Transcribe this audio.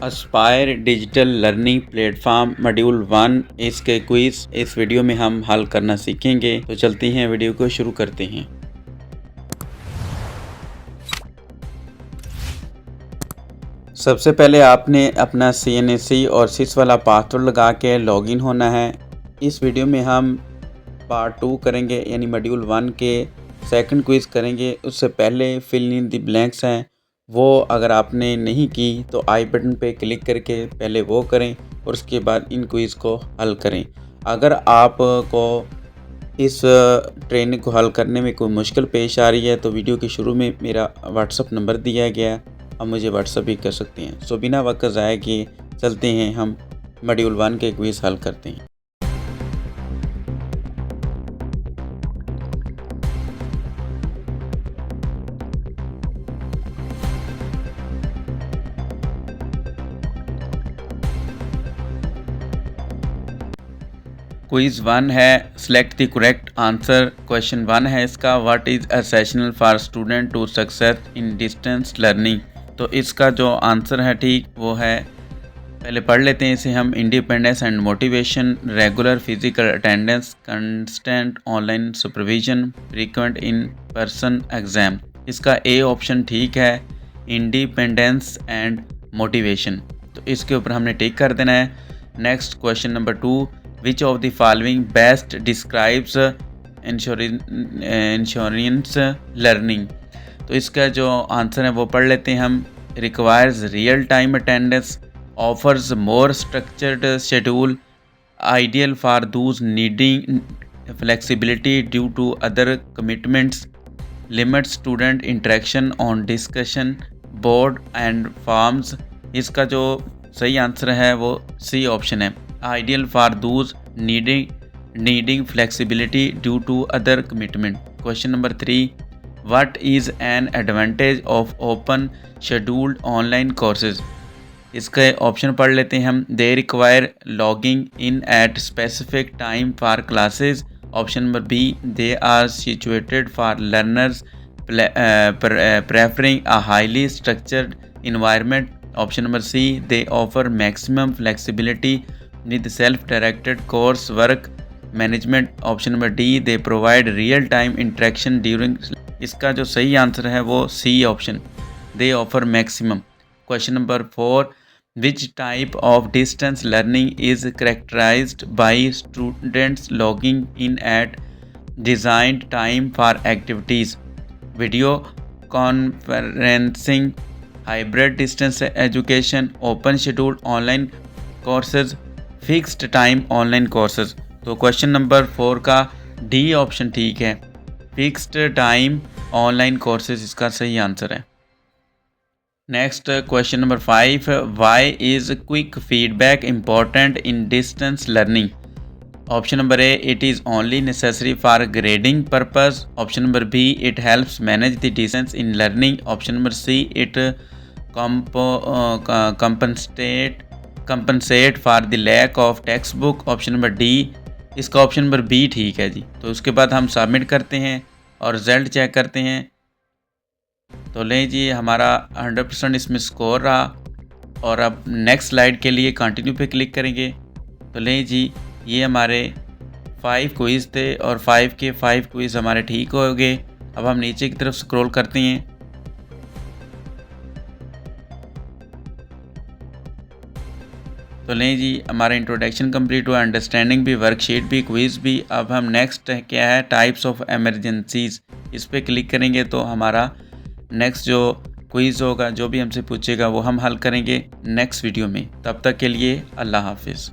Aspire digital learning platform module 1 इसके quiz इस video में हम हल करना सीखेंगे। तो चलते हैं वीडियो को शुरू करते हैं। सबसे पहले आपने अपना CNSE और SIS वाला पासवर्ड लगा के लॉगिन होना है। इस वीडियो में हम पार्ट 2 करेंगे, यानी मॉड्यूल 1 के सेकंड क्विज़ करेंगे। उससे पहले फिल इन द ब्लैंक्स हैं, वो अगर आपने नहीं की तो आई बटन पे क्लिक करके पहले वो करें और उसके बाद इन क्विज़ को हल करें। अगर आपको इस ट्रेनिंग को हल करने में कोई मुश्किल पेश आ रही है तो वीडियो के शुरू में मेरा व्हाट्सअप नंबर दिया गया है, आप मुझे व्हाट्सअप भी कर सकते हैं। सो बिना वक्त ज़ाया किए चलते हैं, हम मॉड्यूल 1 के क्विज़ हल करते हैं। क्विज़ 1 है, select the correct answer. Question 1 है इसका, what is essential for student to success in distance learning. तो इसका जो आंसर है ठीक वो है, पहले पढ़ लेते हैं इसे हम। Independence and motivation, regular physical attendance, constant online supervision, frequent in person exam. इसका ए ऑप्शन ठीक है, इंडिपेंडेंस एंड मोटिवेशन। तो इसके ऊपर हमने टिक कर देना है। Next question number 2, which of the following best describes insurance learning. तो इसका जो आंसर है वो पढ़ लेते हैं हम। Requires real time attendance, offers more structured schedule, ideal for those needing flexibility due to other commitments, limits student interaction on discussion board and forms। इसका जो सही आंसर है वो सी ऑप्शन है, ideal for those needing flexibility due to other commitment। Question number 3, what is an advantage of open scheduled online courses। इसके option पढ़ लेते हैं हम। They require logging in at specific time for classes. Option number B, they are situated for learners preferring a highly structured environment. Option number C, they offer maximum flexibility with self directed course work management. Option number D, they provide real time interaction during. इसका जो सही answer है वो C option, they offer maximum. Question number 4, which type of distance learning is characterized by students logging in at designed time for activities, video conferencing, hybrid distance education, open scheduled online courses, fixed time online courses। तो question number 4 का D option ठीक है, fixed time online courses इसका सही answer है। Next question number 5, why is quick feedback important in distance learning. Option number A, it is only necessary for grading purpose. Option number B, it helps manage the distance in learning. Option number C, it compensate for the lack of text book. Option number D, इसका option number B ठीक है जी। तो उसके बाद हम submit करते हैं और रिज़ल्ट चेक करते हैं। तो लें जी, हमारा 100% इसमें स्कोर रहा। और अब नेक्स्ट स्लाइड के लिए कंटिन्यू पे क्लिक करेंगे। तो लें जी, ये हमारे 5 क्विज़ थे और 5 के 5 क्विज़ हमारे ठीक हो गए। अब हम नीचे की तरफ स्क्रॉल करते हैं। तो लें जी, हमारा इंट्रोडक्शन कंप्लीट हुआ, अंडरस्टैंडिंग भी, वर्कशीट भी, क्विज़ भी। अब हम नेक्स्ट क्या है, टाइप्स ऑफ एमरजेंसीज़, इस पर क्लिक करेंगे तो हमारा नेक्स्ट जो क्विज़ होगा, जो भी हमसे पूछेगा वो हम हल करेंगे नेक्स्ट वीडियो में। तब तक के लिए अल्लाह हाफिज़।